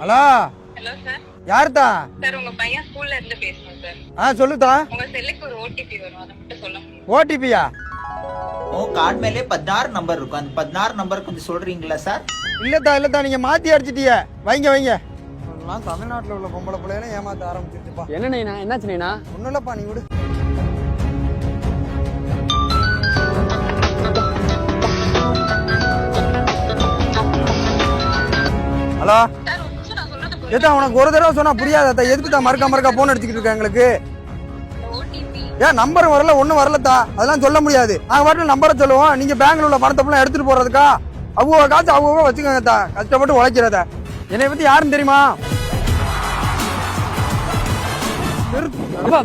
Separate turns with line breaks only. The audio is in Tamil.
Hello
hello sir.
யாருதா?
சார் உங்க பையன் ஸ்கூல்ல இருந்து பேசுறோம் சார்.
சொல்லுதா.
உங்க செல்லுக்கு ஒரு ஓடிபி வரும், அதை மட்டும் சொல்ல முடியும்?
ஓடிபியா?
உன் கார்டு மேலே 16 நம்பர் இருக்கும். அந்த 16 நம்பர் கொஞ்சம் சொல்றீங்களா சார்?
இல்லத்தா நீங்க மாத்தி அடிச்சிட்டீங்க. வைங்க தமிழ்நாட்டுல உள்ள பொம்பளை பிள்ளைகளை ஏமாத்த ஆரம்பிச்சிருச்சுப்பா.
என்ன நைனா, என்னாச்சு நைனா?
ஒண்ணும் இல்லப்பா, நீ விடு. ஹலோ
சார் ஒரு நிமிஷம், நான் சொல்றது
ஏதா உனக்கு ஒரு தடவை சொன்னா புரியாதா? எதுக்கு தான் மறக்கா போன் அடிச்சுக்கிட்டு இருக்க எங்களுக்கு?
ஓடிபி.
ஏன் நம்பர் வரல, ஒன்னும் வரலத்தா, அதெல்லாம் சொல்ல முடியாது. நாங்க பாட்டு நம்பரை சொல்லுவோம், நீங்க பேங்க்ல உள்ள பணத்தை ஃபுல்லா எடுத்துட்டு போறதுக்கா? அவங்க காசு அவங்க வச்சுக்கோங்கத்தா, கஷ்டப்பட்டு உழைக்கிறத. என்னை பத்தி யாருன்னு தெரியுமா?